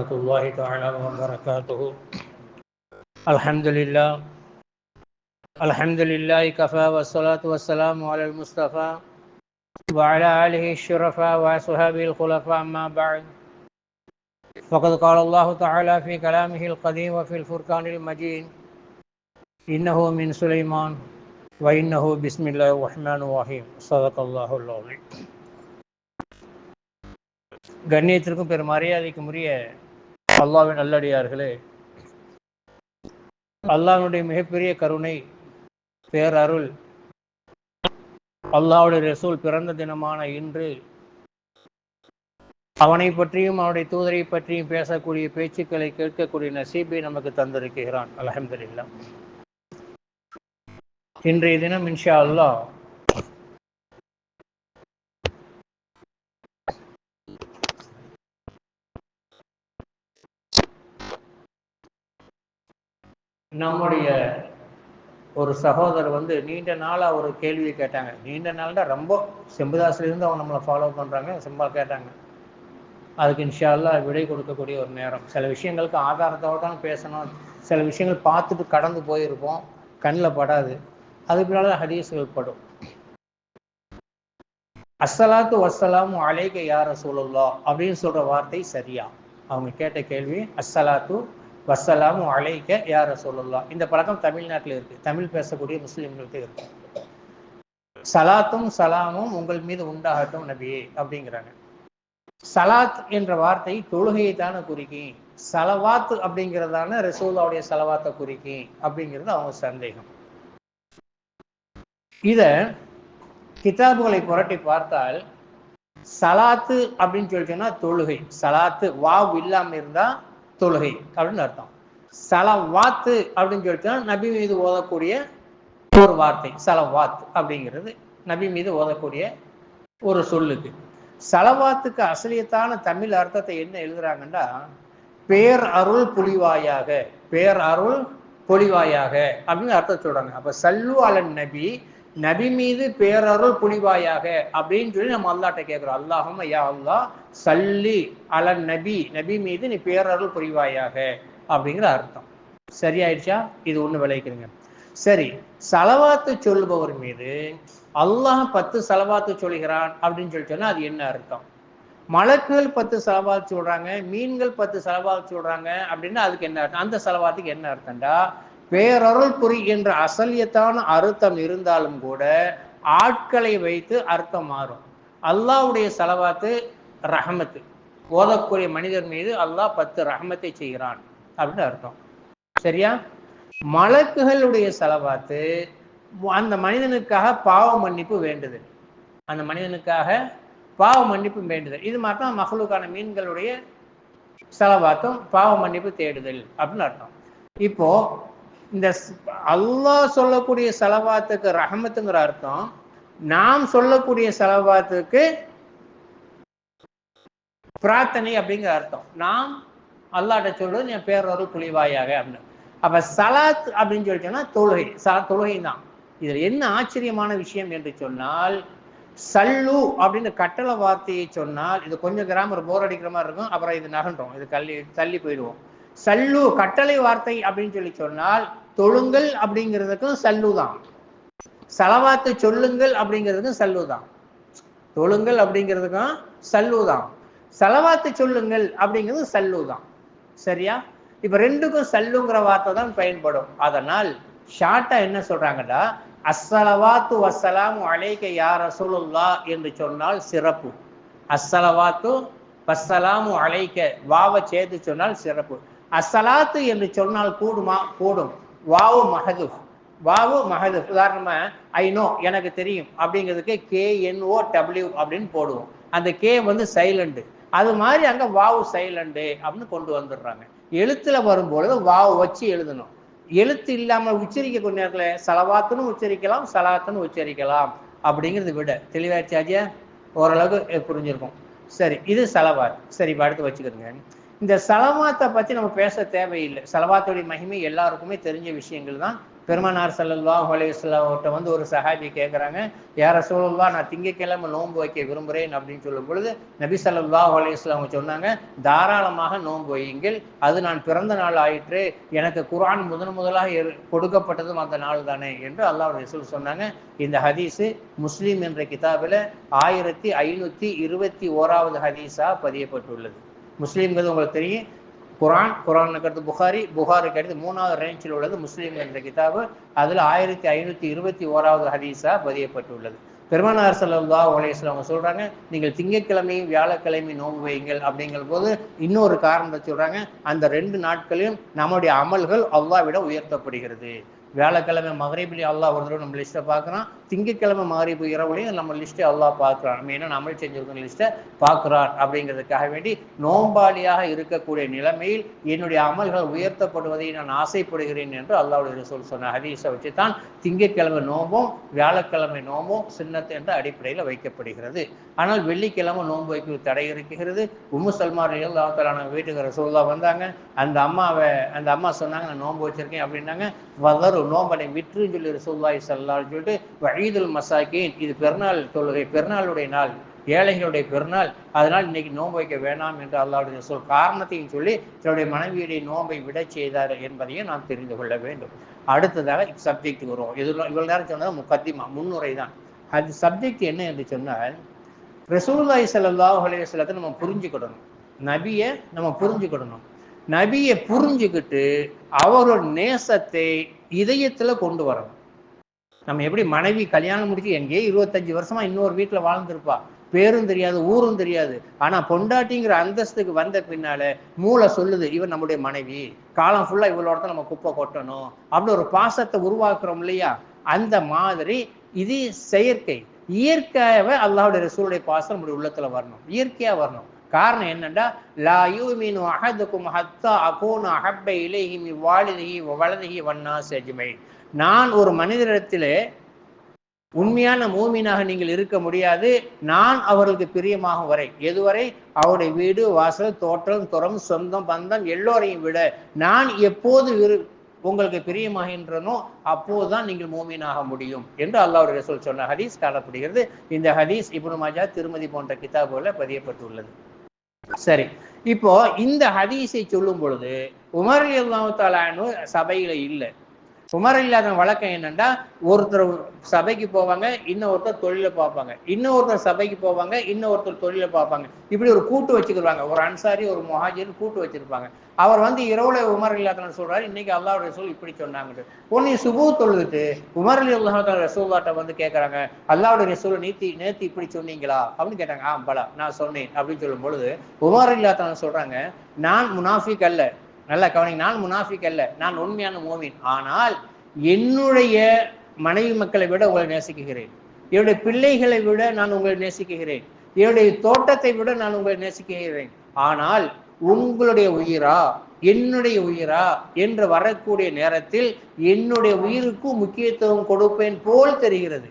ورحمة الله تعالى وبركاته. الحمد لله كفى والصلاة والسلام على المصطفى وعلى آله الشرفاء وأصحابه الخلفاء. أما بعد، فقد قال الله تعالى في كلامه القديم وفي الفرقان المجيد: إنه من سليمان وإنه بسم الله الرحمن الرحيم. صدق الله العظيم. கண்ணியத்திற்கும் பெரும் மரியாதைக்கும் உரிய அல்லாஹ்வின் நல்லடியார்களே, அல்லாஹ்வுடைய மிகப்பெரிய கருணை, பேரருள், அல்லாஹ்வுடைய ரசூல் பிறந்த தினமான இன்று அவனை பற்றியும் அவனுடைய தூதரை பற்றியும் பேசக்கூடிய பேச்சுக்களை கேட்கக்கூடிய நசீபை நமக்கு தந்திருக்கிறான். அல்ஹம்துலில்லாஹ். இன்றைய தினம் இன்ஷா அல்லாஹ் நம்முடைய ஒரு சகோதரர் நீண்ட நாளாக ஒரு கேள்வி கேட்டாங்க. நீண்ட நாள்னா ரொம்ப செம்புதாசிலிருந்து அவங்க நம்மளை ஃபாலோ பண்ணுறாங்க. செம்பா கேட்டாங்க. அதுக்கு இன்ஷா அல்லாஹ் விடை கொடுக்கக்கூடிய ஒரு நேரம். சில விஷயங்களுக்கு ஆதாரத்தோடு தான் பேசணும். சில விஷயங்கள் பார்த்துட்டு கடந்து போயிருப்போம், கண்ணில் படாது. அதுக்கு பின்னால் ஹதீஸ்கள் படும். அஸ்ஸலாத்து வஸ்ஸலாமு அலைக யா ரசூலுல்லாஹ் அப்படின்னு சொல்கிற வார்த்தை சரியா? அவங்க கேட்ட கேள்வி அஸ்ஸலாத்து வஸ்ஸலாமு அலைக யா ரசூலுல்லாஹ். இந்த பழக்கம் தமிழ்நாட்டில் இருக்குது, தமிழ் பேசக்கூடிய முஸ்லீம்களுக்கு இருக்கு. சலாத்தும் சலாமும் உங்கள் மீது உண்டாகட்டும் நபியே அப்படிங்கிறாங்க. சலாத் என்ற வார்த்தை தொழுகையை தானே குறிக்கி, சலவாத்து அப்படிங்கிறதான ரசூலுல்லாஹ்வுடைய சலவாத்தை குறிக்கி அப்படிங்கிறது அவங்க சந்தேகம். இத கிதாபுகளை புரட்டி பார்த்தால் சலாத்து அப்படின்னு சொல்லிட்டோம்னா தொழுகை, சலாத்து வாவ் இல்லாம இருந்தா தொழுகை அப்படின்னு அர்த்தம். சலவாத்து அப்படின்னு சொல்லிட்டோம்னா நபி மீது ஓதக்கூடிய ஒரு வார்த்தை. சலவாத் அப்படிங்கிறது நபி மீது ஓதக்கூடிய ஒரு சொல்லுக்கு. சலவாத்துக்கு அசலியத்தான தமிழ் அர்த்தத்தை என்ன எழுதுறாங்கன்னா, பேர் அருள் பொழிவாயாக, பேர் அருள் பொழிவாயாக அப்படின்னு அர்த்தம் சொல்றாங்க. அப்ப சல்லு அலன் நபி, நபி மீது பேரருள் புனிவாயாக அப்படின்னு சொல்லி நம்ம அல்லாஹ்ட்ட கேட்கிறோம். அல்லாஹும்ம யா அல்லாஹ் சல்லி அலன் நபி, நபி மீது நீ பேரருள் புரிவாயாக அப்படிங்கிற அர்த்தம். சரியாயிடுச்சா? இது ஒண்ணு விளைவிக்கிறீங்க. சரி, சலவாத்து சொல்லுபவர் மீது அல்லாஹ் 10 சலவாத்து சொல்கிறான் அப்படின்னு சொல்லி சொன்னா அது என்ன அர்த்தம்? மலக்குகள் 10 சலவாத்து சொல்றாங்க, மீன்கள் 10 சலவாத்து சொல்றாங்க அப்படின்னா அதுக்கு என்ன அர்த்தம்? அந்த சலவாத்துக்கு என்ன அர்த்தம்டா, பேரருள் புரி என்ற அசலியத்தான அர்த்தம் இருந்தாலும் கூட ஆட்களை வைத்து அர்த்தம் மாறும். அல்லாஹ்வுடைய சலவாத்து ரஹமத்து, ஓதக்கூடிய மனிதர் மீது அல்லாஹ் 10 ரஹமத்தை செய்கிறான் அப்படின்னு அர்த்தம். சரியா? மலக்குகளுடைய சலவாத்து அந்த மனிதனுக்காக பாவ மன்னிப்பு வேண்டுதல், அந்த மனிதனுக்காக பாவ மன்னிப்பு வேண்டுதல். இது மாதிரி தான் மஹ்லூக்கான மீன்களுடைய சலவாத்தும் பாவ மன்னிப்பு தேடுதல் அப்படின்னு அர்த்தம். இப்போ இந்த அல்லாஹ் சொல்லக்கூடிய சலவாத்துக்கு ரஹமத்துங்கிற அர்த்தம், நாம் சொல்லக்கூடிய சலவாத்துக்கு பிரார்த்தனை அப்படிங்கிற அர்த்தம். நாம் அல்லாஹ்ட்ட சொல்றது என் பேரருள் புலிவாயாக அப்படின்னு. அப்ப சலாத் அப்படின்னு சொல்லிட்டோம்னா தொழுகை, தொழுகை தான். இதுல என்ன ஆச்சரியமான விஷயம் என்று சொன்னால், சல்லு அப்படின்னு கட்டளை வார்த்தையை சொன்னால் இது கொஞ்சம் கிராமர் போர் அடிக்கிற மாதிரி இருக்கும், அப்புறம் இது நகன்றோம், இது தள்ளி போயிடுவோம். சல்லு கட்டளை வார்த்தை அப்படின்னு சொல்லி சொன்னால் தொழுங்கள் அப்படிங்கிறதுக்கும் சல்லு தான், சலவாத்து சொல்லுங்கள் அப்படிங்கிறதுக்கும் சல்லு தான், தொழுங்கள் அப்படிங்கிறதுக்கும் சல்லு தான், சலவாத்து சொல்லுங்கள் அப்படிங்கிறது சல்லு தான். சரியா? இப்ப ரெண்டுக்கும் சல்லுங்கிற வார்த்தை தான் பயன்படும். அதனால் ஷார்ட்டா என்ன சொல்றாங்கன்னா, அஸ்ஸலவாத்து வஸ்ஸலாமு அலைக யா ரசூலுல்லாஹ் என்று சொன்னால் சிறப்பு. அஸ்ஸலவாத்து வஸ்ஸலாமு அலைக வாவை சேர்த்து சொன்னால் சிறப்பு. அஸ்ஸலாத்து என்று சொன்னால் கூடுமா? கூடும். வாவு மஹதுஃப், வாவு மஹதுஃப். உதாரணமா ஐ நோ, எனக்கு தெரியும் அப்படிங்கிறதுக்கு KNOW அப்படின்னு போடுவோம். அந்த கே சைலண்ட், அது மாதிரி அங்க வாவு சைலண்ட் அப்படின்னு கொண்டு வந்துடுறாங்க. எழுத்துல வரும்பொழுது வாவு வச்சு எழுதணும். எழுத்து இல்லாமல் உச்சரிக்கக்கூடிய நேரத்தில் சலவாத்துன்னு உச்சரிக்கலாம், சலாத்துன்னு உச்சரிக்கலாம் அப்படிங்கிறது விட தெளிவாச்சாச்சியா? ஓரளவுக்கு புரிஞ்சிருக்கும். சரி, இது சலவாத். சரி, இப்போ அடுத்து வச்சுக்கிறோங்க. இந்த சலவாத்தை பற்றி நம்ம பேச தேவையில்லை. சலவாத்துடைய மகிமை எல்லாருக்குமே தெரிஞ்ச விஷயங்கள் தான். பெருமானார் ஸல்லல்லாஹு அலைஹி வஸல்லம் அவர்கிட்ட வந்து ஒரு சஹாபி கேட்குறாங்க, யா ரசூலுல்லாஹ் நான் திங்கட்கிழமை நோன்பு வைக்க விரும்புகிறேன் அப்படின்னு சொல்லும் பொழுது நபி ஸல்லல்லாஹு அலைஹி வஸல்லம் அவங்க சொன்னாங்க, தாராளமாக நோன்பு வையுங்கள், அது நான் பிறந்த நாள் ஆயிற்று, எனக்கு குர்ஆன் முதலாக கொடுக்கப்பட்டதும் அந்த நாள் தானே என்று அல்லாஹ்வுடைய ரசூல் சொன்னாங்க. இந்த ஹதீஸு முஸ்லிம் என்ற கிதாபில் 1521வது ஹதீஸாக பதியப்பட்டுள்ளது. முஸ்லீம்ங்கிறது உங்களுக்கு தெரியும், குரானுக்கு அடுத்து புகாருக்கு அடுத்து 3வது ரேஞ்சில் உள்ளது முஸ்லீம் என்ற கிதாபு. அதில் 1521வது ஹதீஸா பதியப்பட்டுள்ளது. பெருமானார் ஸல்லல்லாஹு அலைஹி வஸல்லம் அவங்க சொல்றாங்க, நீங்கள் திங்கட்கிழமையும் வியாழக்கிழமையும் நோன்பு வையுங்கள் அப்படிங்கிற போது இன்னொரு காரணத்தை சொல்றாங்க, அந்த 2 நாட்களிலும் நம்முடைய அமல்கள் அல்லாஹ்விடம் உயர்த்தப்படுகிறது. வியாழக்கிழமை மகரிபிலே அல்லாஹ் ஒரு தடவை நம்ம லிஸ்ட்டை பார்க்குறான், திங்கட்கிழமை மகரிபு இரவுலையும் நம்ம லிஸ்ட்டை அல்லாஹ் பார்க்குறான், நம்ம என்ன அமல் செஞ்சிருக்கிற லிஸ்ட்டை பார்க்குறான். அப்படிங்கிறதுக்காக வேண்டி நோம்பாளியாக இருக்கக்கூடிய நிலைமையில் என்னுடைய அமல்கள் உயர்த்தப்படுவதை நான் ஆசைப்படுகிறேன் என்று அல்லாஹ்வுடைய ரசூல் சொன்ன ஹதீஸை வச்சு தான் திங்கட்கிழமை நோம்பும் வியாழக்கிழமை நோம்பும் சுன்னத் என்ற அடிப்படையில் வைக்கப்படுகிறது. ஆனால் வெள்ளிக்கிழமை நோன்பு வைப்பது தடை இருக்கிறது. உம்மு சல்மா ரலியல்லாஹு தஆலா வீட்டுக்கு ரசூலுல்லாஹ் வந்தாங்க. அந்த அம்மா சொன்னாங்க, நான் நோன்பு வச்சிருக்கேன் அப்படின்னாங்க. வதரு நோம்பனை விற்றுன்னு சொல்லி ரசூலுல்லாஹி ஸல்லல்லாஹு அலைஹி சொல்லிட்டு, வஈதுல் மசாகீன், இது பெருநாள் தொழுகை, பெருநாளுடைய நாள், ஏழைகளுடைய பெருநாள், அதனால் இன்னைக்கு நோன்பு வைக்க வேண்டாம் என்று அல்லாஹ்வுடைய ரசூல் காரணத்தையும் சொல்லி தன்னுடைய மனைவியுடைய நோன்பை விட செய்தார் என்பதையும் நாம் தெரிந்து கொள்ள வேண்டும். அடுத்ததாக சப்ஜெக்ட் வரும். இவ்வளவு நேரம் சொன்னது முகத்திமா, முன்னுரை தான். அது சப்ஜெக்ட் என்ன என்று சொன்னால், ரசூலுல்லாஹி ஸல்லல்லாஹு அலைஹி வஸல்லத்தை நம்ம புரிஞ்சுக்கிடணும், நபியை நம்ம புரிஞ்சுக்கிடணும். நபியை புரிஞ்சுக்கிட்டு அவரோட நேசத்தை இதயத்துல கொண்டு வரணும். நம்ம எப்படி மனைவி கல்யாணம் முடிச்சு எங்கேயே 25 வருஷமா இன்னொரு வீட்டுல வாழ்ந்துருப்பா, பேரும் தெரியாது ஊரும் தெரியாது, ஆனா பொண்டாட்டிங்கிற அந்தஸ்துக்கு வந்த பின்னால மூளை சொல்லுது இவன் நம்முடைய மனைவி, காலம் ஃபுல்லா இவளோட நம்ம குப்பை கொட்டணும் அப்படின்னு ஒரு பாசத்தை உருவாக்குறோம் இல்லையா? அந்த மாதிரி இது செயற்கை. இயற்கையாகவே அல்லாஹ்வுடைய ரசூலுடைய பாசம் நம்முடைய உள்ளத்துல வரணும், இயற்கையா வரணும். காரணம் என்னன்னா, லா யூமினு அஹதுக்கும் ஹத்தா அகூன அஹப்ப இலைஹி மின் வாலிதிஹி வ வலதிஹி வன்னாஸி அஜ்மஈன். நான் ஒரு மனிதரிடத்திலே உண்மையான மூமினாக நீங்கள் இருக்க முடியாது, நான் அவர்களுக்கு பிரியமாகும் வரை. எதுவரை? அவருடைய வீடு வாசல் தோற்றம் துறம் சொந்தம் பந்தம் எல்லோரையும் விட நான் எப்போது உங்களுக்கு பிரியமாகின்றனோ அப்போதுதான் நீங்கள் மூமினாக முடியும் என்று அல்லாஹ்வுடைய ரசூல் சொன்ன ஹதீஸ் காணப்படுகிறது. இந்த ஹதீஸ் இப்னு மாஜா, திருமதி போன்ற கிதாபுல பதியப்பட்டுள்ளது. சரி, இப்போ இந்த ஹதீஸை சொல்லும் பொழுது உமர் ரலியல்லாஹு தஆலா அன்ஹு சபையில இல்லை. உமர் இல்லாத வழக்கம் என்னன்னா, ஒருத்தர் சபைக்கு போவாங்க, இன்னொருத்தர் தொழிலை பார்ப்பாங்க, இன்னொருத்தர் சபைக்கு போவாங்க, இன்னொருத்தர் தொழிலை பார்ப்பாங்க. இப்படி ஒரு கூட்டு வச்சுக்கிடுவாங்க. ஒரு அன்சாரி ஒரு முஹாஜிர் கூட்டு வச்சிருப்பாங்க. அவர் வந்து இரவுல உமர் இல்லாத சொல்றாரு, இன்னைக்கு அல்லாஹ்வுடைய ரசூல் இப்படி சொன்னாங்க. உடனே சுபூ தொழுதுட்டு உமர் ரலியல்லாஹு தஆலா ரசூலுல்லாஹ்ட்ட வந்து கேட்கறாங்க, அல்லாஹ்வுடைய ரசூல் நேத்து இப்படி சொன்னீங்களா அப்படின்னு கேட்டாங்க. பலா நான் சொன்னேன் அப்படின்னு சொல்லும் பொழுது உமர் இல்லாத சொல்றாங்க, நான் முனாஃபிக் அல்ல, நல்லா கவனிங்க, நான் முனாஃபிக் அல்ல, நான் உண்மையான மூமின். ஆனால் என்னுடைய மனைவி மக்களை விட உங்களை நேசிக்கிறேன், என்னுடைய பிள்ளைகளை விட நான் உங்களை நேசிக்கிறேன், என்னுடைய தோட்டத்தை விட நான் உங்களை நேசிக்கிறேன். ஆனால் உங்களுடைய உயிரா என்னுடைய உயிரா என்று வரக்கூடிய நேரத்தில் என்னுடைய உயிருக்கும் முக்கியத்துவம் கொடுப்பேன் போல் தெரிகிறது.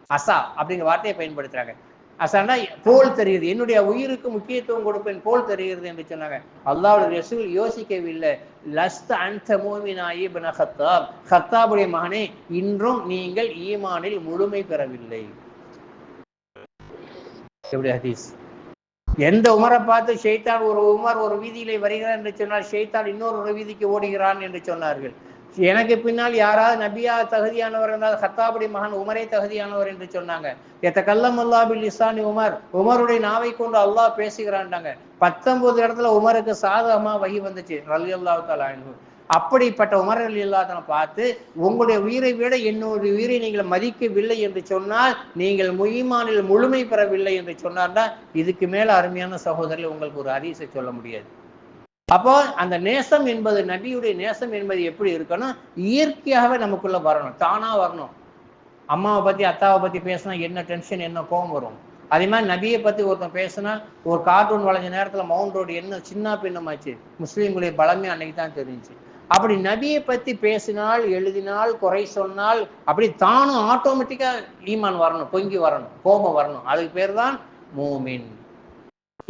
அசா அப்படிங்கிற வார்த்தையை பயன்படுத்துறாங்க. அசானா போல் தெரிகிறது, என்னுடைய உயிருக்கு முக்கியத்துவம் கொடுப்பேன் போல் தெரிகிறது என்று சொன்னாங்க. அல்லாஹ்வுடைய ரசூல் யோசிக்கவில்லை. லஸ்த அன்த மூமினா இப்னு கத்தாப், கத்தாபுடைய மகனே, இன்றும் நீங்கள் ஈமானில் முழுமை பெறவில்லை. எப்படி ஹதீஸ்? எந்த உமரை பார்த்து ஷைத்தான் உமர் ஒரு வீதியிலே வருகிறார் என்று சொன்னால் ஷைத்தான் இன்னொரு வீதிக்கு ஓடுகிறான் என்று சொன்னார்கள். எனக்கு பின்னால் யாராவது நபியா தகுதியானவர் என்றால் கத்தாபுடைய மகன் உமரே தகுதியானவர் என்று சொன்னாங்க. எத்தகல்லம் அல்லாஹ் பில் லிசானி உமர், உமருடைய நாவை கொண்டு அல்லாஹ் பேசுகிறான்டாங்க. 19 இடத்துல உமருக்கு சாதகமா வஹி வந்துச்சு ரலியல்லாஹு தஆலா அன்ஹு. அப்படிப்பட்ட உமர் ரலியல்லாஹு தஆலா பார்த்து, உங்களுடைய உயிரை விட என்னுடைய உயிரை நீங்கள் மதிக்கவில்லை என்று சொன்னால் நீங்கள் ஈமானில் முழுமை பெறவில்லை என்று சொன்னார்னா, இதுக்கு மேல அருமையான சகோதரர்கள் உங்களுக்கு ஒரு ஹதீஸை சொல்ல முடியாது. அப்போ அந்த நேசம் என்பது, நபியுடைய நேசம் என்பது எப்படி இருக்கணும்? இயற்கையாகவே நமக்குள்ள வரணும், தானா வரணும். அம்மாவை பத்தி அத்தாவை பத்தி பேசினா என்ன டென்ஷன், என்ன கோபம் வரும். அதே மாதிரி நபியை பத்தி ஒருத்தன் பேசினா, ஒரு கார்ட்டூன் வளைஞ்ச நேரத்துல மவுண்ட் ரோடு என்ன சின்ன பின்னமாச்சு, முஸ்லீம்களுடைய பலமே அன்னைக்கு தான் தெரிஞ்சு. அப்படி நபியை பத்தி பேசினால், எழுதினால், குறை சொன்னால், அப்படி தானும் ஆட்டோமேட்டிக்கா ஈமான் வரணும், பொங்கி வரணும், கோபம் வரணும். அதுக்கு பேர் தான் மூமின்.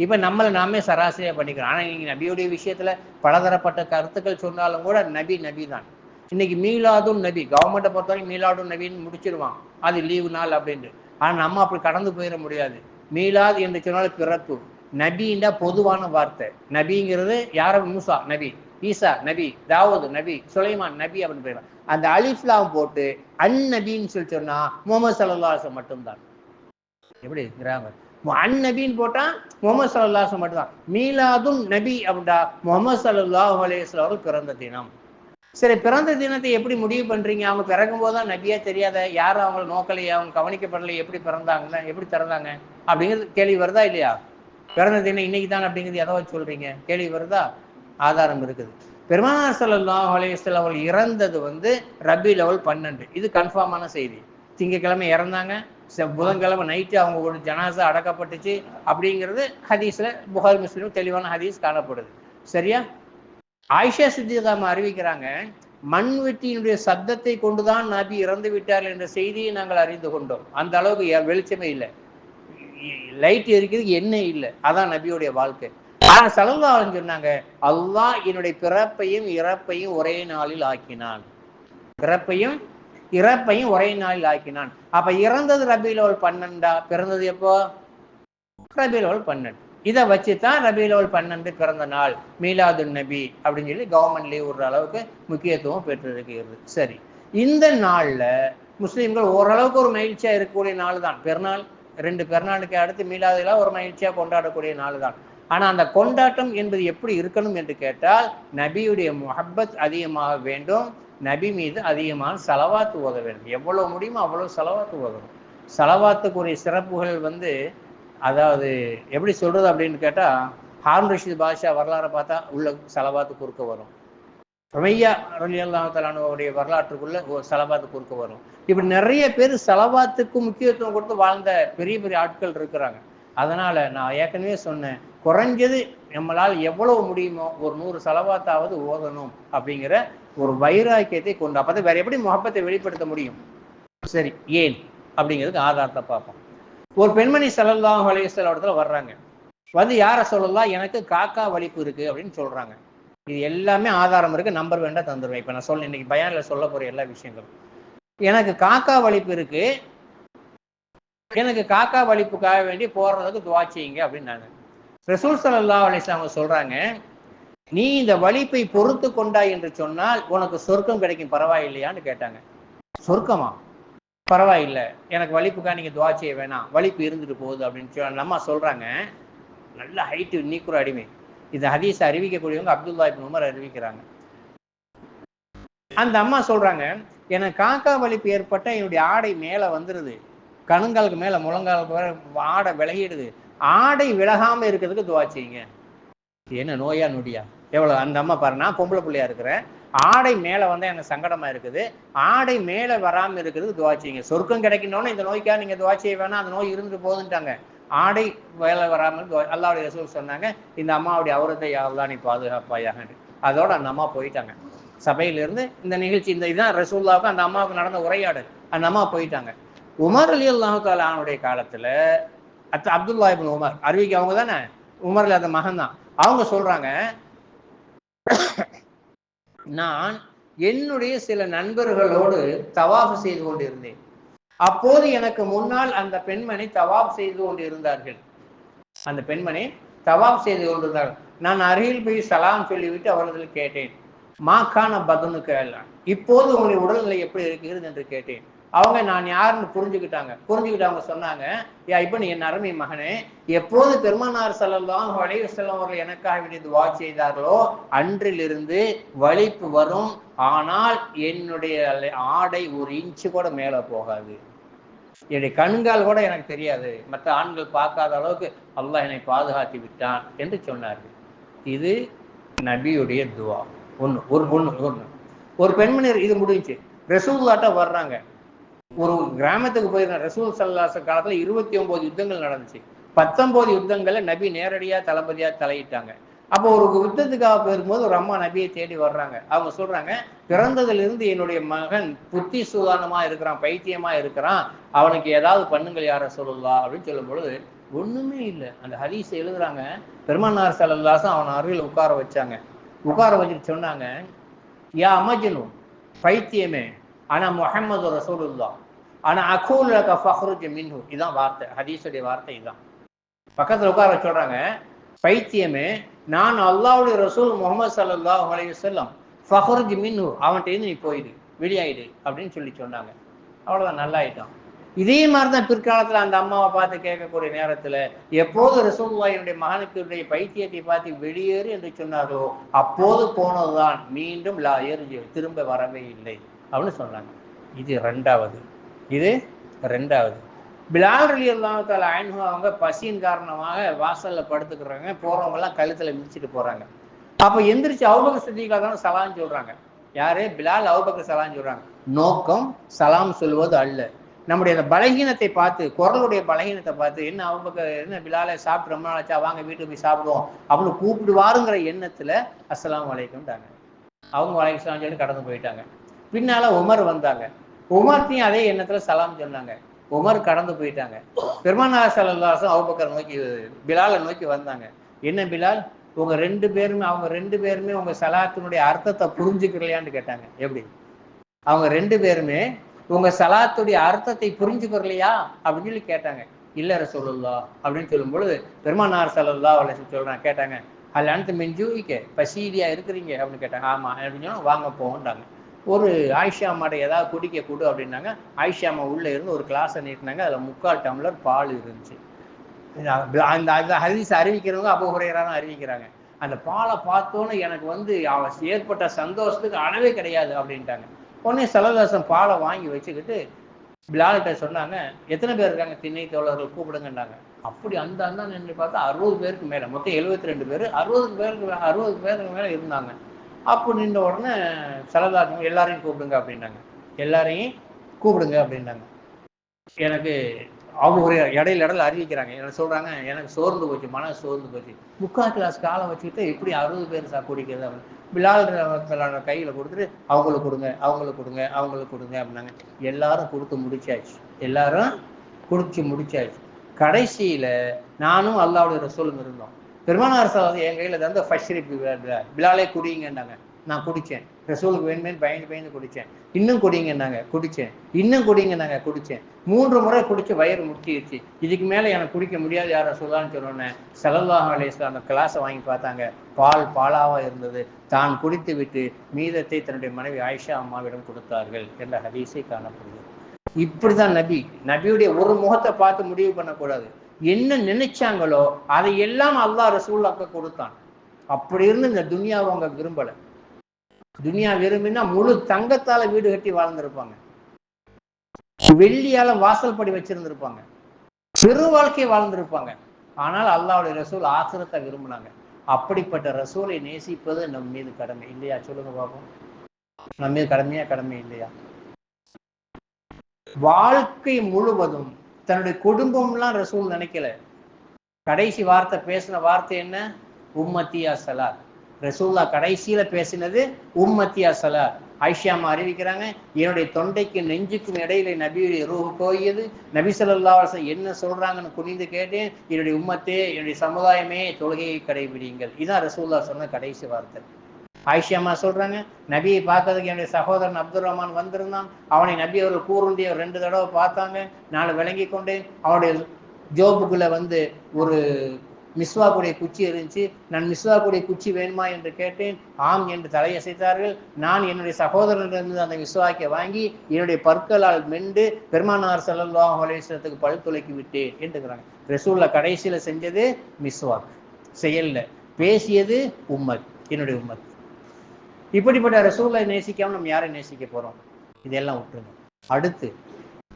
இப்ப நம்மளை நாமே சராசரியா பண்ணிக்கிறோம். ஆனா நீங்க நபியுடைய விஷயத்துல பலதரப்பட்ட கருத்துக்கள் சொன்னாலும் கூட நபி தான். இன்னைக்கு மீலாதும் நபி கவர்மெண்ட்டை பொறுத்தவரைக்கும் மீலாடும் நபின்னு முடிச்சிருவான், அது லீவு நாள் அப்படின்ட்டு. ஆனால் நம்ம அப்படி கடந்து போயிட முடியாது. மீலாது என்று சொன்னால் பிறப்பு, நபின்னா பொதுவான வார்த்தை. நபிங்கிறது யாரும், மூசா நபி, ஈசா நபி, தாவூது நபி, சுலைமான் நபி அப்படின்னு போயிடும். அந்த அலிஃப்லாம் போட்டு அந்நபின்னு சொல்லி சொன்னா முகமது ஸல்லல்லாஹு அலைஹி வஸல்லம் மட்டும்தான். எப்படி கிராமர் அந்நபின்னு போட்டா முகமது ஸல்லல்லாஹு அலைஹி வஸல்லம் மட்டும்தான். மீலாதும் நபி அப்படின்னா முகமது ஸல்லல்லாஹு அலைஹி வஸல்லம் அவர்கள் பிறந்த தினம். சரி, பிறந்த தினத்தை எப்படி முடிவு பண்றீங்க? அவங்க பிறக்கும் போதுதான் நபியா தெரியாத, யாரும் அவங்களை நோக்கலையா, அவங்க கவனிக்கப்படலை, எப்படி பிறந்தாங்க, எப்படி பிறந்தாங்க அப்படிங்கிறது கேள்வி வருதா இல்லையா? பிறந்த தினம் இன்னைக்கு தான் அப்படிங்கிறது எதை வச்சு சொல்றீங்க? கேள்வி வருதா? ஆதாரம் இருக்குது. பெருமானார் ஸல்லல்லாஹு அலைஹி வஸல்லம் அவர்கள் இறந்தது ரபீஉல் அவ்வல் 12, இது கன்ஃபார்மான செய்தி. திங்கக்கிழமை இறந்தாங்க, புதன்கிழமை நைட்டு அவங்க ஒரு ஜனாசா அடக்கப்பட்டுச்சு அப்படிங்கிறது ஹதீஸ்ல, புகாரி முஸ்லிம் தெளிவான ஹதீஸ் காணப்படுது. சரியா? ஆயிஷா சித்திகா அறிவிக்கிறாங்க, மண்வெட்டியினுடைய சத்தத்தை கொண்டுதான் நபி இறந்து விட்டார் என்ற செய்தியை நாங்கள் அறிந்து கொண்டோம். அந்த அளவுக்கு வெளிச்சமே இல்லை, லைட் எரிக்கிறதுக்கு எண்ணெய் இல்லை, அதான் நபியுடைய வாழ்க்கை. ஆனா ஸல்லல்லாஹு அலைஹி சொன்னாங்க, அல்லாஹ் என்னுடைய பிறப்பையும் இறப்பையும் ஒரே நாளில் ஆக்கினான். பிறப்பையும் இறப்பையும் ஒரே நாளில் ஆக்கினான். அப்ப இறந்தது ரபீஉல் அவ்வல் 12, பிறந்தது எப்போ? ரபீஉல் அவ்வல் 12. இதை வச்சுதான் ரபீஉல் அவ்வல் 12 பிறந்த நாள், மீலாதுன் நபி அப்படின்னு சொல்லி கவர்மெண்ட் லீவ் விடுற அளவுக்கு முக்கியத்துவம் பெற்றிருக்கிறது. சரி, இந்த நாள்ல முஸ்லீம்கள் ஓரளவுக்கு ஒரு மகிழ்ச்சியா இருக்கக்கூடிய நாள் தான் பெருநாள். 2 பெருநாளுக்கு அடுத்து மீலாதுல ஒரு மகிழ்ச்சியா கொண்டாடக்கூடிய நாள் தான். ஆனா அந்த கொண்டாட்டம் என்பது எப்படி இருக்கணும் என்று கேட்டால், நபியுடைய முஹப்பத் அதிகமாக வேண்டும், நபி மீது அதிகமான ஸலவாத் ஓத வேண்டும். எவ்வளவு முடியுமோ அவ்வளவு ஸலவாத் ஓதணும். ஸலவாத்துக்குரிய சிறப்புகள் அதாவது எப்படி சொல்றது அப்படின்னு கேட்டா, ஹாரூன் ரஷீத் பாஷா வரலாறை பார்த்தா உள்ள ஸலவாத்து குறுக்க வரும், உமையா ரலியல்லாஹு தஆலா அன்ஹுவுடைய வரலாற்றுக்குள்ள ஒரு ஸலவாத்து குறுக்க வரும். இப்படி நிறைய பேர் ஸலவாத்துக்கு முக்கியத்துவம் கொடுத்து வாழ்ந்த பெரிய பெரிய ஆட்கள் இருக்கிறாங்க. அதனால நான் ஏற்கனவே சொன்னேன், குறைஞ்சது நம்மளால் எவ்வளவு முடியுமோ ஒரு 100 ஸலவாத்தாவது ஓதணும் அப்படிங்கிற ஒரு வைராக்கியத்தை கொண்டு, அப்பதான் வேற எப்படி முஹப்பத்தை வெளிப்படுத்த முடியும்? சரி, ஏன் அப்படிங்கிறதுக்கு ஆதாரத்தை பார்ப்போம். ஒரு பெண்மணி ஸல்லல்லாஹு அலைஹி வஸல்லம் இடத்துல வர்றாங்க, யார சொல்லலாம், எனக்கு காக்கா வலிப்பு இருக்கு அப்படின்னு சொல்றாங்க. இது எல்லாமே ஆதாரம் இருக்கு, நம்பர் வேண்டாம் தந்துருவேன். இப்ப நான் இன்னைக்கு பயான்ல சொல்ல போற எல்லா விஷயங்களும், எனக்கு காக்கா வலிப்பு இருக்கு, எனக்கு காக்கா வலிப்புக்காக வேண்டி போறதுக்கு துவா செய்யுங்க அப்படின்னாங்க. ரசூல் ஸல்லல்லாஹு அலைஹி வஸல்லம் சொல்றாங்க, நீ இந்த வலிப்பை பொறுத்து கொண்டாய் என்று சொன்னால் உனக்கு சொர்க்கம் கிடைக்கும், பரவாயில்லையான்னு கேட்டாங்க. சொர்க்கமா? பரவாயில்லை, எனக்கு வலிப்புக்காக நீங்க துவா செய்ய வேணாம், வலிப்பு இருந்துட்டு போகுது அப்படின்னு சொல்லி நம்ம சொல்றாங்க. நல்ல ஹைட்டு, நீக்குற அடிமை. இந்த ஹதீஸ் அறிவிக்கக்கூடியவங்க அப்துல்லா இப்னு உமர் அறிவிக்கிறாங்க. அந்த அம்மா சொல்றாங்க, எனக்கு காக்கா வலிப்பு ஏற்பட்ட என்னுடைய ஆடை மேல வந்துருது, கணுங்காலுக்கு மேல முழங்காலுக்கு ஆடை விலகிடுது, ஆடை விலகாம இருக்கிறதுக்கு துவா செய்யுங்க. என்ன நோயா நொடியா? எவ்வளவு அந்த அம்மா பாரு, நான் பொம்பளை பிள்ளையா இருக்கிறேன், ஆடை மேல வந்தா எனக்கு சங்கடமா இருக்குது, ஆடை மேல வராம இருக்கிறதுக்கு துவா செய்யுங்க. சொர்க்கம் கிடைக்கணும்னு இந்த நோய்க்காக நீங்க துவா செய்ய வேணாம், அந்த நோய் இருந்துட்டு போகுதுன்ட்டாங்க. ஆடை வேலை வராமல் அல்லாஹ்வுடைய ரசூல் சொன்னாங்க, இந்த அம்மாவுடைய அவுரத்தை அல்லாஹ் நீ பாதுகாப்பாயாக. அதோட அந்த அம்மா போயிட்டாங்க சபையிலிருந்து. இந்த நிகழ்ச்சி, இந்த இதுதான் ரசூலுல்லாஹ்வுக்கு அந்த அம்மாவுக்கு நடந்த உரையாடல். அந்த அம்மா போயிட்டாங்க. உமர் ரலியல்லாஹு தஆலா அன்ஹுடைய காலத்துல அப்துல்லா இப்னு உமர் அறிவிக்க, அவங்க தானே உமர்ல அந்த மகன் தான், அவங்க சொல்றாங்க, நான் என்னுடைய சில நண்பர்களோடு தவாஃப் செய்து கொண்டிருந்தேன், அப்போது எனக்கு முன்னால் அந்த பெண்மணி தவாஃப் செய்து கொண்டு இருந்தார்கள். அந்த பெண்மணி தவாஃப் செய்து கொண்டிருந்தார்கள். நான் அருகில் போய் சலாம் சொல்லிவிட்டு அவர்கள் கேட்டேன், மாக்கான பதனுக்கு எல்லாம், இப்போது உங்களுடைய உடல்நிலை எப்படி இருக்கிறது என்று கேட்டேன். அவங்க நான் யாருன்னு புரிஞ்சுக்கிட்டாங்க. அவங்க சொன்னாங்க, இப்ப நீ என் அருமை மகனே, எப்போது பெருமானார் ஸல்லல்லாஹு அலைஹி வஸல்லம் அவர்கள் எனக்காக வேண்டி துஆ செய்தார்களோ அன்றிலிருந்து வலிப்பு வரும், ஆனால் என்னுடைய ஆடை ஒரு இன்ச்சு கூட மேல போகாது, என்னுடைய கண்கால் கூட எனக்கு தெரியாது, மற்ற ஆண்கள் பார்க்காத அளவுக்கு அல்லாஹ் என்னை பாதுகாத்து விட்டான் என்று சொன்னார்கள். இது நபியுடைய துவா. ஒரு பெண்மணி, இது முடிஞ்சு ரசூலுல்லாஹ்ட்ட வர்றாங்க. ஒரு கிராமத்துக்கு போயிருந்த ரசூல் ஸல்லல்லாஹு அலைஹி காலத்துல 29 யுத்தங்கள் நடந்துச்சு. 19 யுத்தங்கள்ல நபி நேரடியா தளபதியா தலையிட்டாங்க. அப்போ ஒரு யுத்தத்துக்காக போயிருக்கும்போது ஒரு அம்மா நபியை தேடி வர்றாங்க. அவங்க சொல்றாங்க, பிறந்ததிலிருந்து என்னுடைய மகன் புத்தி சுதாரணமா இருக்கிறான், பைத்தியமா இருக்கிறான், அவனுக்கு ஏதாவது பண்ணுங்கள் யார ரசூலுல்லாஹ் அப்படின்னு சொல்லும் பொழுது ஒண்ணுமே இல்லை. அந்த ஹதீஸ் எழுதுறாங்க, பெருமானார் ஸல்லல்லாஹு அலைஹி அவன் அருகில் உட்கார வச்சாங்க. உட்கார வச்சுட்டு சொன்னாங்க, யா மஜ்னூன், பைத்தியமே, ஆனா முஹம்மது ரசூலுல்லாஹ், ஆனா அகூல் லக ஃபஹ்ருஜ் மின்ஹு, இதான் வார்த்தை, ஹதீஸுடைய வார்த்தை இதான். பக்கத்துல உட்கார சொல்றாங்க, பைத்தியமே, நான் அல்லாஹ்வுடைய ரசூல் முஹம்மது ஸல்லல்லாஹு அலைஹி வஸல்லம், ஃபஹ்ருஜ் மின்ஹு, அவன்கிட்ட இருந்து நீ போயிடு, வெளியாயிடு அப்படின்னு சொன்னாங்க. அவ்வளவுதான், நல்லா ஆயிட்டான். இதே மாதிரிதான் பிற்காலத்துல அந்த அம்மாவை பார்த்து கேட்கக்கூடிய நேரத்துல, எப்போது ரசூலுல்லாஹினுடைய மகனுக்கு பைத்தியத்தை பார்த்து வெளியேறு என்று சொன்னார்களோ அப்போது போனதுதான், மீண்டும் லா யர்ஜி, திரும்ப வரவே இல்லை அப்படின்னு சொன்னாங்க. இது ரெண்டாவது. இது ரெண்டாவது. பிலால் ரலியல்லாஹு தஆலா அன்ஹு அவங்க பசியின் காரணமாக வாசல்ல படுத்துக்கிறாங்க. போறவங்க எல்லாம் கழுத்துல மிதிச்சுட்டு போறாங்க. அப்ப எந்திரிச்சு அபூபக்கர் சித்திக் தான் சலாம் சொல்றாங்க. யாரு? பிலால் அபூபக்கர் சலாம் சொல்றாங்க. நோக்கம் சலாம் சொல்வது அல்ல. நம்முடைய அந்த பலகீனத்தை பார்த்து, குரலுடைய பலகீனத்தை பார்த்து, என்ன அபூபக்கர், என்ன பிலாலை சாப்பிட்டு ரொம்ப நாளாச்சா, வாங்க வீட்டுக்கு போய் சாப்பிடுவோம் அப்படின்னு கூப்பிடுவாருங்கிற எண்ணத்துல அஸ்ஸலாமு அலைக்கும்ட்டாங்க. அவங்க வலைக்கம் சொல்லி கடந்து போயிட்டாங்க. பின்னால உமர் வந்தாங்க. உமர்த்தையும் அதே எண்ணத்துல சலாம் சொன்னாங்க. உமர் கடந்து போயிட்டாங்க. பெருமானார் ஸல்லல்லாஹு அலைஹி வஸல்லம் அபூபக்கர் நோக்கி, பிலாலை நோக்கி வந்தாங்க. என்ன பிலால், உங்க ரெண்டு பேருமே, அவங்க ரெண்டு பேருமே உங்க சலாத்தினுடைய அர்த்தத்தை புரிஞ்சுக்கலையான்னு கேட்டாங்க. எப்படி? அவங்க ரெண்டு பேருமே உங்க சலாத்துடைய அர்த்தத்தை புரிஞ்சுக்கலையா அப்படின்னு சொல்லி கேட்டாங்க. இல்ல ரசூலுல்லாஹ் அப்படின்னு சொல்லும் பொழுது பெருமானார் ஸல்லல்லாஹு அலைஹி வஸல்லம் சொல்றாங்க, கேட்டாங்க, அல்ல அன்து மின் ஜூஇக, பசியிலியா இருக்கிறீங்க அப்படின்னு கேட்டாங்க. ஆமா அப்படின்னு சொன்னா, வாங்க போங்கன்றாங்க. ஒரு ஆயிஷா அம்மாட்ட ஏதாவது குடிக்க கொடு அப்படின்னாங்க. ஆயிஷா அம்மா உள்ள இருந்து ஒரு கிளாஸை நீட்டினாங்க. அதுல 3/4 டம்ளர் பால் இருந்துச்சு. அந்த ஹதீஸ் அறிவிக்கிறவங்க அபூ ஹுரைரா தான் அறிவிக்கிறாங்க. அந்த பாலை பார்த்தோன்னு எனக்கு ஏற்பட்ட சந்தோஷத்துக்கு அளவே கிடையாது அப்படின்ட்டாங்க. உடனே ஸல்லல்லாஹு பாலை வாங்கி வச்சுக்கிட்டு பிலால்கிட்ட சொன்னாங்க, எத்தனை பேர் இருக்காங்க திண்ணை தோழர்கள், கூப்பிடுங்கன்னாங்க. அப்படி அந்த அண்ணா நின்று பார்த்தா 60 பேருக்கு மேல, மொத்தம் 72 பேர், 60 பேருக்கு மேல இருந்தாங்க. அப்போ நின்ற உடனே ஸல்லல்லாஹு எல்லாரையும் கூப்பிடுங்க அப்படின்னாங்க. எல்லாரையும் கூப்பிடுங்க அப்படின்னாங்க. எனக்கு அவங்க ஒரு இடையில அறிவிக்கிறாங்க. என்ன சொல்றாங்க, எனக்கு சோர்ந்து போச்சு, மன சோர்ந்து போச்சு. 3/4 கிளாஸ் காலை வச்சுக்கிட்டு எப்படி 60 பேர் குடிக்கிறது அப்படின்னு. பிலால் கையில கொடுத்துட்டு, அவங்களுக்கு கொடுங்க, அவங்களுக்கு கொடுங்க, அவங்களுக்கு கொடுங்க அப்படின்னாங்க. எல்லாரும் கொடுத்து முடிச்சாச்சு. எல்லாரும் குடிச்சு முடிச்சாச்சு. கடைசியில நானும் அல்லாஹ்வுடைய ரசூலும் இருந்தோம். பெருமானார் ஸல்லல்லாஹு என் கையில தந்து ஃபஷ்ரிப் பிலாலே குடிங்கன்னாங்க. நான் குடிச்சேன். ரசூலுக்கு வேணுமேன்னு பயந்து குடிச்சேன். இன்னும் குடிங்கன்னாங்க, குடிச்சேன். இன்னும் குடிங்கன்னாங்க, குடிச்சேன். 3 முறை குடிச்சு வயிறு முட்டிடுச்சு. இதுக்கு மேல எனக்கு குடிக்க முடியாது யார் ரசூலுல்லாஹ்னு சொன்னோன்னே ஸல்லல்லாஹு அலைஹி வஸல்லம் அந்த கிளாஸை வாங்கி பார்த்தாங்க. பாலாவா இருந்தது. தான் குடித்து விட்டு மீதத்தை தன்னுடைய மனைவி ஆயிஷா அம்மாவிடம் கொடுத்தார்கள் என்ற ஹதீஸை காணப்படுகிறது. இப்படிதான் நபியுடைய ஒரு முகத்தை பார்த்து முடிவு பண்ணக்கூடாது. என்ன நினைச்சாங்களோ அதை எல்லாம் அல்லாஹ் ரசூலுல்லாஹ்க்கு கொடுத்தான். அப்படி இருந்து இந்த துனியாவை அவங்க விரும்பல. துனியா விரும்பினா முழு தங்கத்தால வீடு கட்டி வாழ்ந்திருப்பாங்க, வெள்ளியால வாசல் படி வச்சிருந்திருப்பாங்க, பெரு வாழ்க்கை வாழ்ந்திருப்பாங்க. ஆனால் அல்லாஹ்வுடைய ரசூல் ஆখিরাத்தை விரும்பினாங்க. அப்படிப்பட்ட ரசூலை நேசிப்பது நம் மீது கடமை இல்லையா? சொல்லுங்க பாப்போம். நம்ம மீது கடமையா, கடமை இல்லையா? வாழ்க்கை முழுவதும் தன்னுடைய குடும்பம்லாம் ரசூல் நினைக்கல. கடைசி வார்த்தை பேசின வார்த்தை என்ன? உம்மத்தியா ஸலாத். ரசூலுல்லாஹ் கடைசியில பேசினது உம்மத்தியா ஸலாத். ஆயிஷா அம்மா அறிவிக்கிறாங்க, என்னுடைய தொண்டைக்கு நெஞ்சுக்கும் இடையில நபியுடைய ரூஹ் போயது. நபி ஸல்லல்லாஹு அலைஹி வஸல்லம் என்ன சொல்றாங்கன்னு குனிந்து கேட்டேன். என்னுடைய உம்மத்தே, என்னுடைய சமுதாயமே, தொழுகையை கடைபிடிங்கள். இதான் ரசூலுல்லாஹ் சொன்ன கடைசி வார்த்தை. ஆயிஷா அம்மா சொல்றாங்க, நபியை பார்க்கறதுக்கு என்னுடைய சகோதரன் அப்துல் ரஹ்மான் வந்திருந்தான். அவனை நபி அவர்கள் கூறுண்டிய 2 தடவை பார்த்தாங்க. நான் விளங்கி கொண்டேன். அவனுடைய ஜோபுக்குள்ள ஒரு மிஸ்வாக்குடைய குச்சி இருந்துச்சு. நான் மிஸ்வாக்குடைய குச்சி வேணுமா என்று கேட்டேன். ஆம் என்று தலையசைத்தார்கள். நான் என்னுடைய சகோதரனிலிருந்து அந்த மிஸ்வாக்கை வாங்கி என்னுடைய பற்களால் மெண்டு பெருமானார் ஸல்லல்லாஹு அலைஹி வஸல்லத்துக்கு பல் துலக்கி விட்டேன் என்றுங்கிறாங்க. ரசூலுல்லாஹ் கடைசியில செஞ்சது மிஸ்வாக், செயல்ல பேசியது உம்மத், என்னுடைய உம்மத். இப்படிப்பட்ட ரசூலுல்லாஹ் நேசிக்காம நம்ம யாரை நேசிக்க போறோம்? இதெல்லாம் விட்டுருங்க. அடுத்து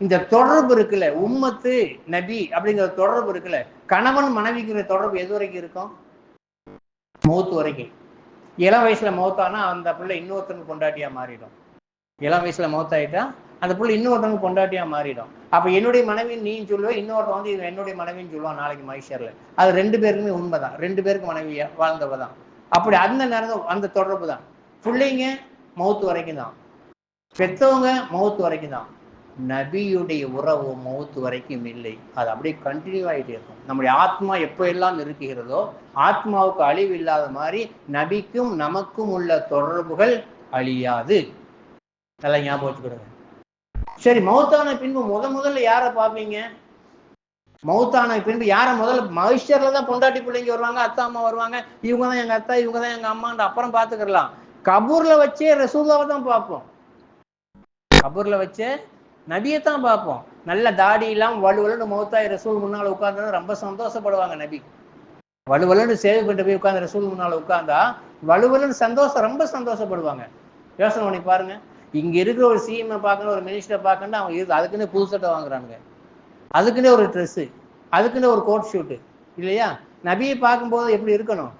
இந்த தொடர்பு இருக்குல்ல, உம்மத்து நபி அப்படிங்கிற தொடர்பு இருக்குல்ல, கணவன் மனைவிங்கிற தொடர்பு எது வரைக்கும் இருக்கும்? மௌத்து வரைக்கும். இளம் வயசுல மௌத்தானா அந்த பிள்ளை இன்னொருத்தனுக்கு பொண்டாட்டியா மாறிடும். இளம் வயசுல மௌத்தாயிட்டா அந்த பிள்ளை இன்னொருத்தனுக்கு பொண்டாட்டியா மாறிடும். அப்ப என்னுடைய மனைவி நீ சொல்லுவேன், இன்னொருத்தன் இது என்னுடைய மனைவின்னு சொல்லுவான் நாளைக்கு மஹ்ஷர்ல. அது 2 பேருக்குமே உண்மைதான். 2 பேருக்கு மனைவியா வாழ்ந்தவதான். அப்படி அந்த நேரம் அந்த தொடர்பு தான். பிள்ளைங்க மௌத்து வரைக்கும் தான், பெத்தவங்க மௌத்து வரைக்கும் தான். நபியுடைய உறவு மௌத்து வரைக்கும் இல்லை. அது அப்படியே கண்டினியூ ஆகிட்டே இருக்கும். நம்முடைய ஆத்மா எப்போ எல்லாம் இருக்குகிறதோ, ஆத்மாவுக்கு அழிவு இல்லாத மாதிரி நபிக்கும் நமக்கும் உள்ள தொடர்புகள் அழியாது. நல்லா ஞாபகம் வச்சுக்கிடுங்க. சரி, மௌத்தான பின்பு முதல்ல யாரை பார்ப்பீங்க? மௌத்தான பின்பு யாரை முதல்ல? மகிஷர்ல தான் பொண்டாட்டி பிள்ளைங்க வருவாங்க, அத்தா அம்மா வருவாங்க, இவங்க தான் எங்க அத்தா, இவங்க தான் எங்க அம்மான்ற அப்புறம் பார்த்துக்கலாம். கபூர்ல வச்சே ரசூல்லாவை தான் பார்ப்போம். கபூர்ல வச்சே நபியைத்தான் பார்ப்போம். நல்ல தாடி இல்லாம வலுவலுன்னு மௌத்தாய் ரசூல் முன்னால உட்கார்ந்து ரொம்ப சந்தோஷப்படுவாங்க. நபி வலுவலுன்னு சேவை பண்ணிட்டு போய் உட்கார்ந்து ரசூல் முன்னால உட்கார்ந்தா வலுவலுன்னு ரொம்ப சந்தோஷப்படுவாங்க. யோசனை பண்ணி பாருங்க. இங்க இருக்கிற ஒரு சிஎம் பார்க்கணும், ஒரு மினிஸ்டரை பார்க்கணும், அவங்க அதுக்குன்னு புது சட்டை வாங்குறாங்க, அதுக்குன்னே ஒரு ட்ரெஸ்ஸு, அதுக்குன்னு ஒரு கோட் ஷூட்டு இல்லையா? நபியை பார்க்கும்போது எப்படி இருக்கணும்?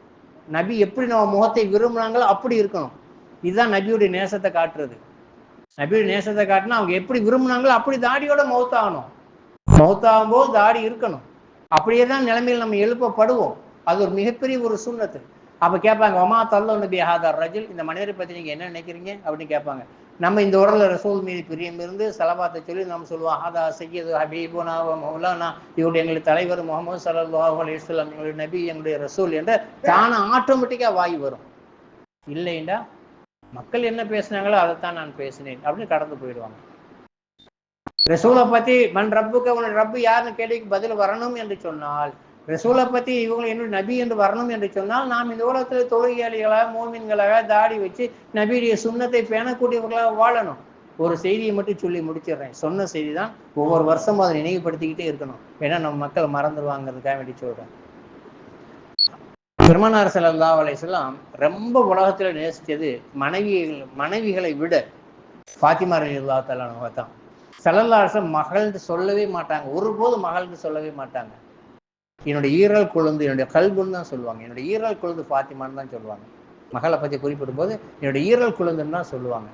நபி எப்படி நம்ம முகத்தை விரும்புனாங்களோ அப்படி இருக்கணும். இதுதான் நபியுடைய நேசத்தை காட்டுறது. நபியுடைய நேசத்தை காட்டினா அவங்க எப்படி விரும்புனாங்களோ அப்படி தாடியோட மௌத்தாகணும். மௌத்தாகும் போது தாடி இருக்கணும். அப்படியே தான் நிலைமையில் நம்ம எழுப்பப்படுவோம். அது ஒரு மிகப்பெரிய ஒரு சுன்னத்து. அப்போ கேட்பாங்க, ஒமா தல்லோ நபி ஹாதர் ரஜில், இந்த மனிதரை பற்றி நீங்கள் என்ன நினைக்கிறீங்க அப்படின்னு கேட்பாங்க. நம்ம இந்த உடல்ல ரசூல் மீது பிரியம் இருந்து செலவாத்தை சொல்லி நம்ம சொல்லுவோம், ஹாதா சையது ஹபீபுனா மௌலானா, இவருடைய எங்களுடைய தலைவர் முகமது ஸல்லல்லாஹு அலைஹி வஸல்லம், எங்களுடைய நபி, எங்களுடைய ரசூல் என்ற தானே ஆட்டோமேட்டிக்காக வாய் வரும். இல்லைண்டா மக்கள் என்ன பேசுனாங்களோ அதைத்தான் நான் பேசினேன் அப்படின்னு கடந்து போயிடுவாங்க. ரசூலை பத்தி மண் ரப்புக்கு, உன்னுடைய ரப்பு யாருன்னு கேள்விக்கு பதில் வரணும் என்று சொன்னால், ரசூலை பத்தி இவங்க என்னுடைய நபி என்று வரணும் என்று சொன்னால், நாம் இந்த உலகத்தில் தொழுகையாளிகளாக மோமின்களாக தாடி வச்சு நபியுடைய சுண்ணத்தை பேணக்கூடியவர்களாக வாழணும். ஒரு செய்தியை மட்டும் சொல்லி முடிச்சிடுறேன். சொன்ன செய்தி தான் ஒவ்வொரு வருஷமும் அதை நினைவுபடுத்திக்கிட்டே இருக்கணும். ஏன்னா நம்ம மக்கள் மறந்துடுவாங்கிறதுக்காக வேண்டி சொல்றேன். பெருமானார் ஸல்லல்லாஹு அலைஹி வஸல்லம் ரொம்ப உலகத்துல நேசித்தது மனைவிகளை விட ஃபாத்திமா ரலியல்லாஹு தஆலா அன்ஹா தான். ஸல்லல்லாஹு அலைஹி வஸல்லம் மகள்னு சொல்லவே மாட்டாங்க, ஒருபோது மகள்னு சொல்லவே மாட்டாங்க. என்னுடைய ஈரல் கொழுந்து, என்னுடைய கல்புன்னு தான் சொல்லுவாங்க. என்னுடைய ஈரல் கொழுந்து ஃபாத்திமான்னு தான் சொல்லுவாங்க. மகளை பற்றி குறிப்பிடும் போது என்னுடைய ஈரல் கொழுந்துன்னு தான் சொல்லுவாங்க.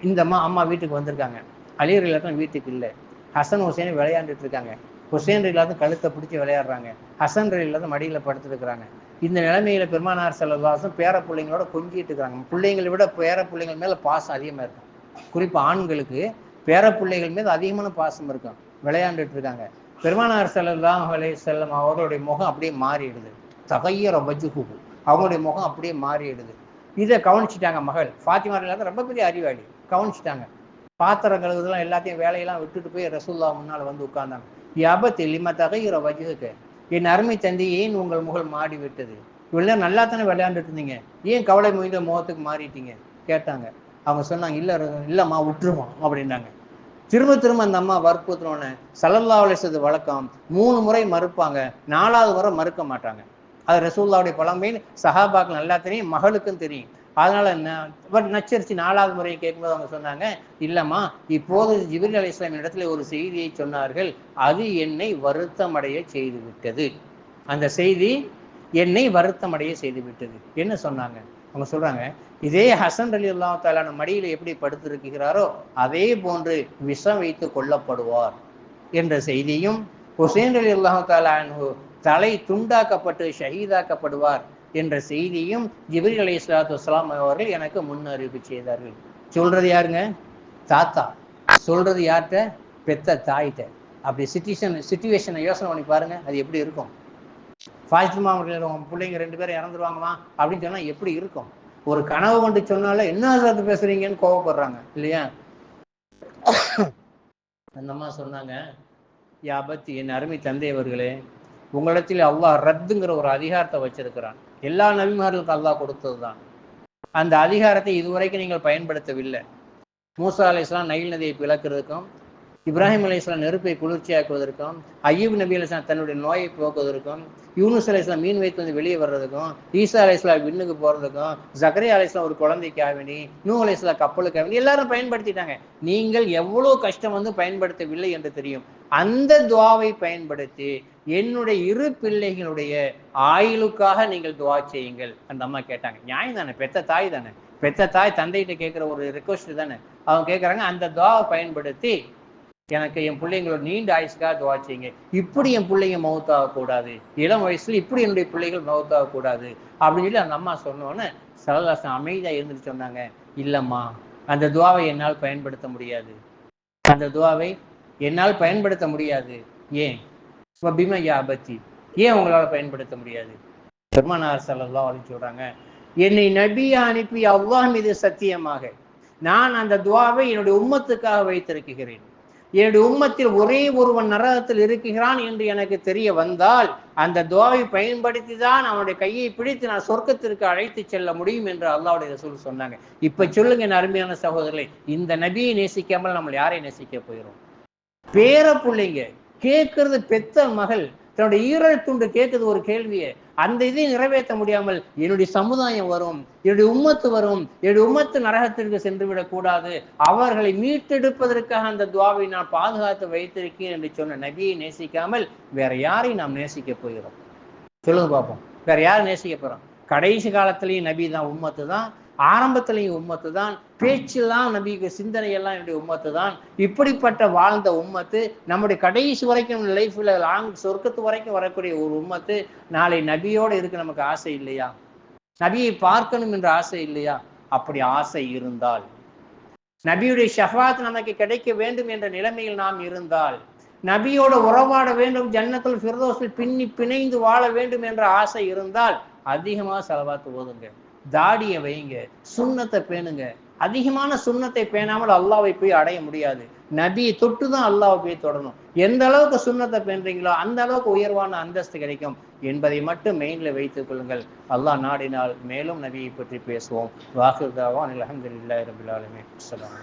இந்த அம்மா வீட்டுக்கு வந்திருக்காங்க. அலி ரலியல்லாஹு வீட்டுக்கு இல்லை. ஹசன் ஹுசைன் விளையாண்டுட்டு இருக்காங்க. ஹுசைன் ரலியல்லாஹு கழுத்தை பிடிச்சி விளையாடுறாங்க. ஹசன் ரலியல்லாஹு மடியில் படுத்துருக்குறாங்க. இந்த நிலைமையில பெருமானார் ஸல்லல்லாஹு அலைஹி வஸல்லம் பேர பிள்ளைங்களோட கொஞ்சிட்டு இருக்காங்க. பிள்ளைங்களை விட பேர பிள்ளைங்கள் மேல பாசம் அதிகமாக இருக்கும். குறிப்பா ஆண்களுக்கு பேர பிள்ளைகள் மீது அதிகமான பாசம் இருக்கும். விளையாண்டுட்டு இருக்காங்க. பெருமானார் ஸல்லல்லாஹு அலைஹி வஸல்லம் அவர்களுடைய முகம் அப்படியே மாறிடுது. தகையர வஜ்ஹுஹு, அவங்களுடைய முகம் அப்படியே மாறிடுது. இதை கவனிச்சுட்டாங்க மகள் ஃபாத்திமா ரலியல்லாஹு ரொம்ப பெரிய அறிவாளி. கவனிச்சுட்டாங்க. பாத்திரம் கழுவுதெல்லாம் எல்லாத்தையும் வேலையெல்லாம் விட்டுட்டு போய் ரசூலுல்லாஹ் முன்னால் வந்து உட்கார்ந்தாங்க. யபத் லிம தகையர வஜ்ஹுக, என் அருமை தந்தை, ஏன் உங்கள் முகல் மாறி விட்டது? இவ்வளோ நல்லா தானே விளையாண்டுட்டு இருந்தீங்க, ஏன் கவலை முடிந்த முகத்துக்கு மாறிட்டீங்க கேட்டாங்க. அவங்க சொன்னாங்க, இல்லைம்மா விட்டுருவோம் அப்படின்னாங்க. திரும்ப அந்த அம்மா வற்புறுத்தினோன்னு ஸல்லல்லாஹு அலைஹி வஸல்லம் வழக்கம் 3 முறை மறுப்பாங்க, 4வது முறை மறுக்க மாட்டாங்க. அது ரசூலுல்லாஹ்வுடைய பழமைன்னு சஹாபாக்கள் நல்லா தெரியும், மகளுக்கும் தெரியும். அதனால நச்சரிச்சு 4வது முறையை கேட்கும்போது அவங்க சொன்னாங்க, இல்லம்மா, இப்போது ஜிப்ரீல் அலைஹிஸ்ஸலாம் இடத்துல ஒரு செய்தியை சொன்னார்கள், அது என்னை வருத்தமடைய செய்து விட்டது. அந்த செய்தி என்னை வருத்தமடைய செய்து விட்டது. என்ன சொன்னாங்க? அவங்க சொல்றாங்க, இதே ஹசன் ரலியல்லாஹு தஆலா மடியில் எப்படி படுத்திருக்கிறாரோ அதே போன்று விஷம் வைத்து கொல்லப்படுவார் என்ற செய்தியும், ஹுசைன் ரலியல்லாஹு தஆலா தலை துண்டாக்கப்பட்டு ஷஹீதாக்கப்படுவார் என்ற செய்தியும் ஜிப்ரீல் அலைஹிஸ்ஸலாத்து வஸ்ஸலாம் அவர்கள் எனக்கு முன்னறிவிப்பு செய்தார்கள். சொல்றது யாருங்க? தாத்தா. சொல்றது யார்கிட்ட? பெத்த தாய்கிட்ட. அப்படி சிச்சுவேஷனை யோசனை பண்ணி பாருங்க, அது எப்படி இருக்கும்? ஃபாத்திமா அவர்கள் பிள்ளைங்க 2 பேரும் இறந்துருவாங்களாம் அப்படின்னு சொன்னா எப்படி இருக்கும்? ஒரு கனவு கொண்டு சொன்னால என்ன அது பேசுறீங்கன்னு கோவப்படுறாங்க இல்லையா? அந்த அம்மா சொன்னாங்க, யாபத், என் அருமை தந்தையவர்களே, உங்களிடத்தில் அல்லாஹ் ரத்துங்கிற ஒரு அதிகாரத்தை வச்சிருக்கிறான். எல்லா நபிமார்களுக்கும் அல்லாஹ் கொடுத்தது தான். அந்த அதிகாரத்தை இதுவரைக்கும் நீங்கள் பயன்படுத்தவில்லை. மூசா அலைஹிஸ்ஸலாம் நைல் நதியை பிளக்கிறதுக்கும், இப்ராஹிம் அலைஹிஸ்ஸலாம் நெருப்பை குளிர்ச்சியாக்குவதற்கும், அய்யூப் நபி அலைஹிஸ்ஸலாம் தன்னுடைய நோயை போக்குவதற்கும், யூனுஸ் அலைஹிஸ்ஸலாம் மீன் வைத்து வந்து வெளியே வர்றதுக்கும், ஈசா அலைஹிஸ்ஸலாம் விண்ணுக்கு போறதுக்கும், ஜக்கரியா அலைஹிஸ்ஸலாம் ஒரு குழந்தைக்காக வேண்டி, நூஹ் அலைஹிஸ்ஸலாம் கப்பலுக்காக வேண்டி எல்லாரும் பயன்படுத்திட்டாங்க. நீங்கள் எவ்வளவு கஷ்டம் வந்து பயன்படுத்தவில்லை என்று தெரியும். அந்த துவாவை பயன்படுத்தி என்னுடைய 2 பிள்ளைகளுடைய ஆயுளுக்காக நீங்கள் துவா செய்யுங்கள். அந்த அம்மா கேட்டாங்க. நியாயம் தானே, பெத்த தாய் தானே, பெத்த தாய் தந்தைகிட்ட கேட்குற ஒரு ரிக்வஸ்ட் தானே. அவங்க கேட்குறாங்க, அந்த துவாவை பயன்படுத்தி எனக்கு என் பிள்ளைங்களோட நீண்ட ஆயுஷ்காக துவா செய்யுங்க. இப்படி என் பிள்ளைங்க மவுத்தாகக்கூடாது, இளம் வயசுல இப்படி என்னுடைய பிள்ளைகள் மவுத்தாகக்கூடாது அப்படின்னு சொல்லி அந்த அம்மா சொன்னோன்னு ஸல்லல்லாஹு அமைதியாக இருந்துட்டு சொன்னாங்க, இல்லம்மா, அந்த துவாவை என்னால் பயன்படுத்த முடியாது. அந்த துவாவை என்னால் பயன்படுத்த முடியாது. ஏன்? பிமா யா அபத்தி, ஏன் உங்களால் பயன்படுத்த முடியாது? பெருமானார் ஸல்லல்லாஹு அலைஹி சொல்றாங்க, என்னை நபியா அனுப்பி அல்லாஹ் மீது சத்தியமாக நான் அந்த துவாவை என்னுடைய உம்மத்துக்காக வைத்திருக்கிறேன். என்னுடைய உம்மத்தில் ஒரே ஒருவன் நரகத்தில் இருக்கிறான் என்று எனக்கு தெரிய வந்தால் அந்த துவாவை பயன்படுத்தி தான் அவனுடைய கையை பிடித்து நான் சொர்க்கத்திற்கு அழைத்து செல்ல முடியும் என்று அல்லாஹ்வுடைய ரசூல் சொன்னாங்க. இப்ப சொல்லுங்க என் அருமையான சகோதரர்களே, இந்த நபியை நேசிக்காமல் நம்ம யாரை நேசிக்க போகிறோம்? பேர பிள்ளைங்க கேட்கறது, பெத்த மகள் தன்னுடைய ஈரல் துண்டு கேட்குது ஒரு கேள்வியை, அந்த இதை நிறைவேற்ற முடியாமல் என்னுடைய சமுதாயம் வரும், என்னுடைய உம்மத்து வரும், என்னுடைய உம்மத்து நரகத்திற்கு சென்று விடக் கூடாது, அவர்களை மீட்டெடுப்பதற்காக அந்த துவாவை நான் பாதுகாத்து வைத்திருக்கேன் என்று சொன்ன நபியை நேசிக்காமல் வேற யாரை நாம் நேசிக்க போகிறோம்? சொல்லுங்க பார்ப்போம். வேற யார் நேசிக்க போறோம்? கடைசி காலத்திலையும் நபி தான், உம்மத்து தான். ஆரம்பத்திலையும் உம்மத்து தான். பேச்செல்லாம் நபிக்கு, சிந்தனையெல்லாம் என்னுடைய உம்மத்து தான். இப்படிப்பட்ட வாழ்ந்த உம்மத்து நம்முடைய கடைசி வரைக்கும் லைஃப்ல சொர்க்கத்து வரைக்கும் வரக்கூடிய ஒரு உம்மத்து. நாளை நபியோடு இருக்க நமக்கு ஆசை இல்லையா? நபியை பார்க்கணும் என்ற ஆசை இல்லையா? அப்படி ஆசை இருந்தால், நபியுடைய ஷஃபாத் நமக்கு கிடைக்க வேண்டும் என்ற நிலைமையில் நாம் இருந்தால், நபியோட உறவாட வேண்டும், ஜன்னத்துல் ஃபிர்தௌஸில் பின்னி பிணைந்து வாழ வேண்டும் என்ற ஆசை இருந்தால் அதிகமாக செலவாத்து ஓதுங்க, தாடியை வைங்க, சுண்ணத்தை பேணுங்க. அதிகமான சுண்ணத்தை பேணாமல் அல்லாவை போய் அடைய முடியாது. நபியை தொட்டு தான் அல்லாவை போய் தொடணும். எந்த அளவுக்கு சுண்ணத்தை பேணுறீங்களோ அந்த அளவுக்கு உயர்வான அந்தஸ்து கிடைக்கும் என்பதை மட்டும் மெயின்ல வைத்துக் கொள்ளுங்கள். அல்லாஹ் நாடினால் மேலும் நபியை பற்றி பேசுவோம். வாஹிர் தாவான் அல்ஹம்துலில்லாஹி ரப்பில் ஆலமீன். அஸ்ஸலாம்.